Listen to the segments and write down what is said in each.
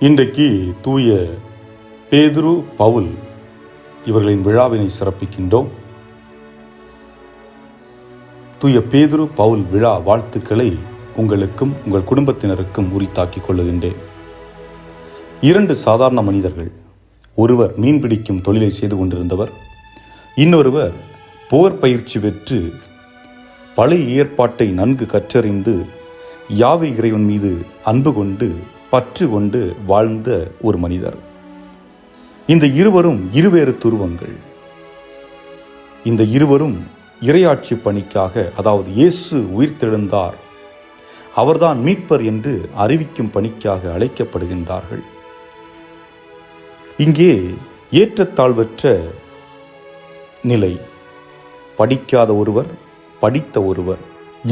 இன்றைக்கு தூய பேதுரு பவுல் இவர்களின் விழாவினை சிறப்பிக்கின்றோம். தூய பேதுரு பவுல் விழா வாழ்த்துக்களை உங்களுக்கும் உங்கள் குடும்பத்தினருக்கும் உரித்தாக்கிக் கொள்ளுகின்றேன். 2 சாதாரண மனிதர்கள், ஒருவர் மீன்பிடிக்கும் தொழிலை செய்து கொண்டிருந்தவர், இன்னொருவர் போர் பயிற்சி பெற்று பழைய ஏற்பாட்டை நன்கு கற்றறிந்து யாவை இறைவன் மீது அன்பு கொண்டு பற்று கொண்டு வாழ்ந்த ஒரு மனிதர். இந்த இருவரும் இருவேறு துருவங்கள். இந்த இருவரும் இறையாட்சி பணிக்காக, அதாவது இயேசு உயிர்த்தெழுந்தார், அவர்தான் மீட்பர் என்று அறிவிக்கும் பணிக்காக அழைக்கப்படுகின்றார்கள். இங்கே ஏற்றத்தாழ்வற்ற நிலை. படிக்காத ஒருவர், படித்த ஒருவர்,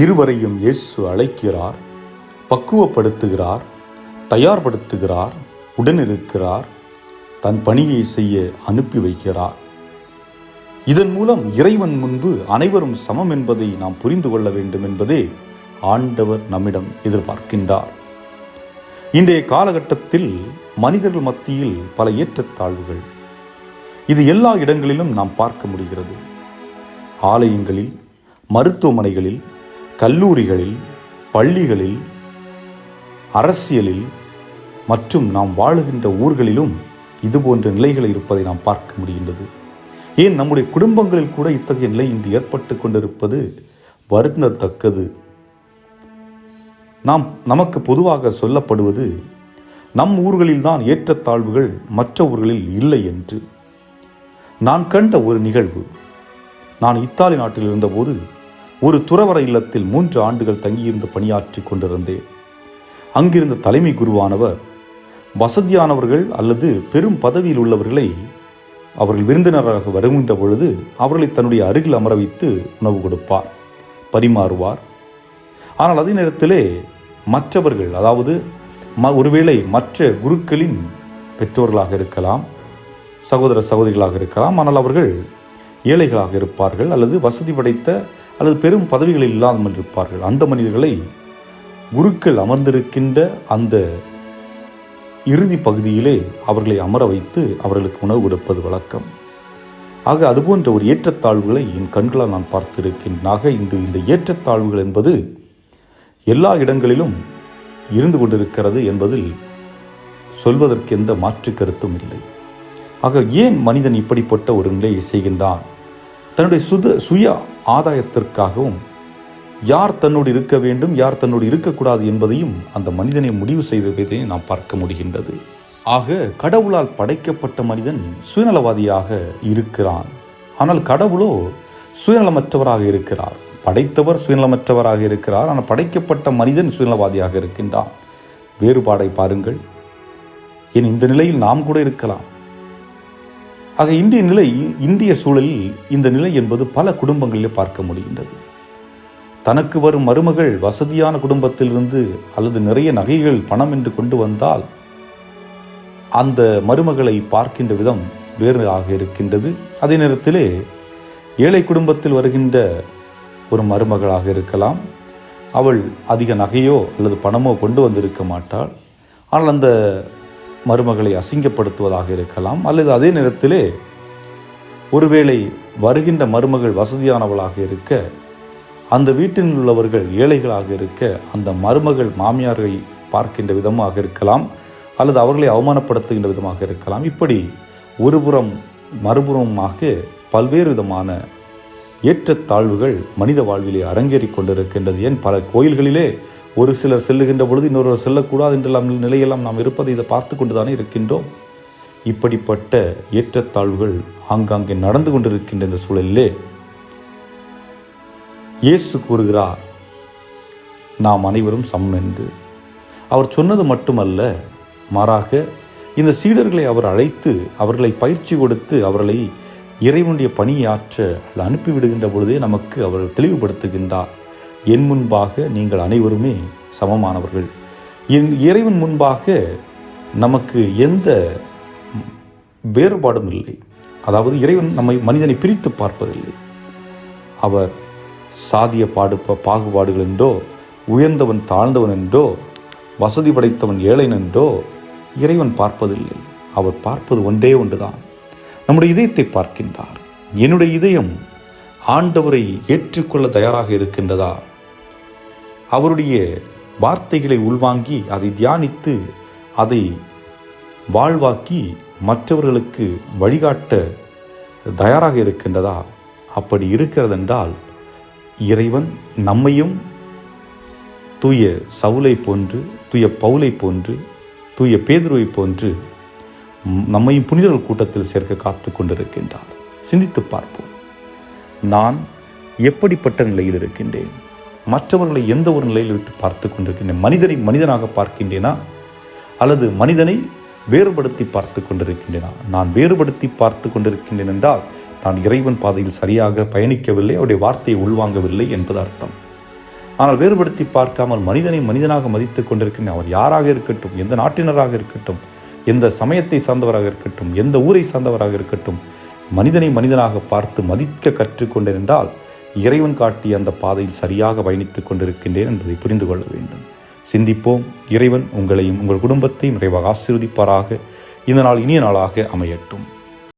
இருவரையும் இயேசு அழைக்கிறார், பக்குவப்படுத்துகிறார், தயார்படுத்துகிறார், உடனிருக்கிறார், தன் பணியை செய்ய அனுப்பி வைக்கிறார். இதன் மூலம் இறைவன் முன்பு அனைவரும் சமம் என்பதை நாம் புரிந்து கொள்ள வேண்டும் என்பதே ஆண்டவர் நம்மிடம் எதிர்பார்க்கின்றார். இன்றைய காலகட்டத்தில் மனிதர்கள் மத்தியில் பல ஏற்றத்தாழ்வுகள், இது எல்லா இடங்களிலும் நாம் பார்க்க முடிகிறது. ஆலயங்களில், மருத்துவமனைகளில், கல்லூரிகளில், பள்ளிகளில், அரசியலில் மற்றும் நாம் வாழுகின்ற ஊர்களிலும் இதுபோன்ற நிலைகள் இருப்பதை நாம் பார்க்க முடிகின்றது. ஏன் நம்முடைய குடும்பங்களில் கூட இத்தகைய நிலை இன்று ஏற்பட்டு கொண்டிருப்பது வருந்தத்தக்கது. நமக்கு பொதுவாக சொல்லப்படுவது நம் ஊர்களில்தான் ஏற்றத்தாழ்வுகள், மற்ற ஊர்களில் இல்லை என்று. நான் கண்ட ஒரு நிகழ்வு, நான் இத்தாலி நாட்டில் இருந்தபோது ஒரு துறவற இல்லத்தில் 3 ஆண்டுகள் தங்கியிருந்து பணியாற்றி கொண்டிருந்தேன். அங்கிருந்த தலைமை குருவானவர் வசதியானவர்கள் அல்லது பெரும் பதவியில் உள்ளவர்களை அவர்கள் விருந்தினராக வருகின்ற பொழுது அவர்களை தன்னுடைய அருகில் அமர வைத்து உணவு கொடுப்பார், பரிமாறுவார். ஆனால் அதே நேரத்திலே மற்றவர்கள், அதாவது ஒருவேளை மற்ற குருக்களின் பெற்றோர்களாக இருக்கலாம், சகோதர சகோதரிகளாக இருக்கலாம், ஆனால் அவர்கள் ஏழைகளாக இருப்பார்கள் அல்லது வசதி படைத்த அல்லது பெரும் பதவிகளில் இல்லாமல் இருப்பார்கள். அந்த மனிதர்களை குருக்கள் அமர்ந்திருக்கின்ற அந்த இறுதி பகுதியிலே அவர்களை அமர வைத்து அவர்களுக்கு உணவு கொடுப்பது வழக்கம். ஆக அதுபோன்ற ஒரு ஏற்றத்தாழ்வுகளை என் கண்களால் நான் பார்த்திருக்கின்றன. இந்த ஏற்றத்தாழ்வுகள் என்பது எல்லா இடங்களிலும் இருந்து கொண்டிருக்கிறது என்பதில் சொல்வதற்கு எந்த மாற்று கருத்தும் இல்லை. ஆக ஏன் மனிதன் இப்படிப்பட்ட ஒரு நிலையை செய்கின்றான்? தன்னுடைய சுய ஆதாயத்திற்காகவும் யார் தன்னோடு இருக்க வேண்டும், யார் தன்னோடு இருக்கக்கூடாது என்பதையும் அந்த மனிதனை முடிவு செய்ததை நாம் பார்க்க முடிகின்றது. ஆக கடவுளால் படைக்கப்பட்ட மனிதன் சுயநலவாதியாக இருக்கிறான். ஆனால் கடவுளோ சுயநலமற்றவராக இருக்கிறார். படைத்தவர் சுயநலமற்றவராக இருக்கிறார், ஆனால் படைக்கப்பட்ட மனிதன் சுயநலவாதியாக இருக்கின்றான். வேறுபாடை பாருங்கள். ஏன் இந்த நிலையில் நாம் கூட இருக்கலாம். ஆக இந்திய சூழலில் இந்த நிலை என்பது பல குடும்பங்களிலே பார்க்க முடிகின்றது. தனக்கு வரும் மருமகள் வசதியான குடும்பத்திலிருந்து அல்லது நிறைய நகைகள், பணம் என்று கொண்டு வந்தால் அந்த மருமகளை பார்க்கின்ற விதம் வேறு ஆக இருக்கின்றது. அதே நேரத்திலே ஏழை குடும்பத்தில் வருகின்ற ஒரு மருமகளாக இருக்கலாம், அவள் அதிக நகையோ அல்லது பணமோ கொண்டு வந்திருக்க மாட்டாள், ஆனால் அந்த மருமகளை அசிங்கப்படுத்துவதாக இருக்கலாம். அல்லது அதே நேரத்திலே ஒருவேளை வருகின்ற மருமகள் வசதியானவளாக இருக்க, அந்த வீட்டில் உள்ளவர்கள் ஏழைகளாக இருக்க, அந்த மருமகள் மாமியாரை பார்க்கின்ற விதமாக இருக்கலாம், அல்லது அவர்களை அவமானப்படுத்துகின்ற விதமாக இருக்கலாம். இப்படி ஒருபுறம் மறுபுறமாக பல்வேறு விதமான ஏற்றத்தாழ்வுகள் மனித வாழ்விலே அரங்கேறி கொண்டிருக்கின்றது. ஏன் பல கோயில்களிலே ஒரு சிலர் செல்லுகின்ற பொழுது இன்னொருவர் செல்லக்கூடாது என்றெல்லாம் நிலையெல்லாம் நாம் இருப்பதை இதை பார்த்து கொண்டுதானே இருக்கின்றோம். இப்படிப்பட்ட ஏற்றத்தாழ்வுகள் ஆங்காங்கே நடந்து கொண்டிருக்கின்ற இந்த சூழலிலே இயேசு கூறுகிறார், நாம் அனைவரும் சமம் என்று. அவர் சொன்னது மட்டுமல்ல, மாறாக இந்த சீடர்களை அவர் அழைத்து அவர்களை பயிற்சி கொடுத்து அவர்களை இறைவனுடைய பணியாற்ற அனுப்பிவிடுகின்ற பொழுதே நமக்கு அவர் தெளிவுபடுத்துகின்றார். என் முன்பாக நீங்கள் அனைவருமே சமமானவர்கள். இறைவன் முன்பாக நமக்கு எந்த வேறுபாடும் இல்லை. அதாவது இறைவன் மனிதனை பிரித்து பார்ப்பதில்லை. அவர் சாதிய பாகுபாடுகள் என்றோ, உயர்ந்தவன் தாழ்ந்தவன் என்றோ, வசதி படைத்தவன் ஏழைன் என்றோ, இறைவன் பார்ப்பதில்லை. அவர் பார்ப்பது ஒன்றே ஒன்றுதான், நம்முடைய இதயத்தை பார்க்கின்றார். என்னுடைய இதயம் ஆண்டவரை ஏற்றுக்கொள்ள தயாராக இருக்கின்றதா? அவருடைய வார்த்தைகளை உள்வாங்கி அதை தியானித்து அதை வாழ்வாக்கி மற்றவர்களுக்கு வழிகாட்ட தயாராக இருக்கின்றதா? அப்படி இருக்கிறதென்றால் இறைவன் நம்மையும் தூய சவுலை போன்று, தூய பவுலை போன்று, தூய பேதுருவை போன்று நம்மையும் புனிதர்கள் கூட்டத்தில் சேர்க்க காத்து கொண்டிருக்கின்றார். சிந்தித்து பார்ப்போம். நான் எப்படிப்பட்ட நிலையில் இருக்கின்றேன்? மற்றவர்களை எந்த ஒரு நிலையில் விட்டு பார்த்து கொண்டிருக்கின்றேன்? மனிதனை மனிதனாக பார்க்கின்றேனா அல்லது மனிதனை வேறுபடுத்தி பார்த்து கொண்டிருக்கின்றேனா? நான் வேறுபடுத்தி பார்த்து கொண்டிருக்கின்றேன் என்றால் நான் இறைவன் பாதையில் சரியாக பயணிக்கவில்லை, அவருடைய வார்த்தையை உள்வாங்கவில்லை என்பது அர்த்தம். ஆனால் வேறுபடுத்தி பார்க்காமல் மனிதனை மனிதனாக மதித்து கொண்டிருக்கின்றேன். அவர் யாராக இருக்கட்டும், எந்த நாட்டினராக இருக்கட்டும், எந்த சமயத்தை சார்ந்தவராக இருக்கட்டும், எந்த ஊரை சார்ந்தவராக இருக்கட்டும், மனிதனை மனிதனாக பார்த்து மதிக்க கற்றுக்கொண்டேன் என்றால் இறைவன் காட்டிய அந்த பாதையில் சரியாக பயணித்துக் கொண்டிருக்கின்றேன் என்பதை புரிந்து கொள்ள வேண்டும். சிந்திப்போம். இறைவன் உங்களையும் உங்கள் குடும்பத்தையும் நிறைவாக ஆசீர்வதிப்பாராக. இந்த நாள் இனிய நாளாக அமையட்டும்.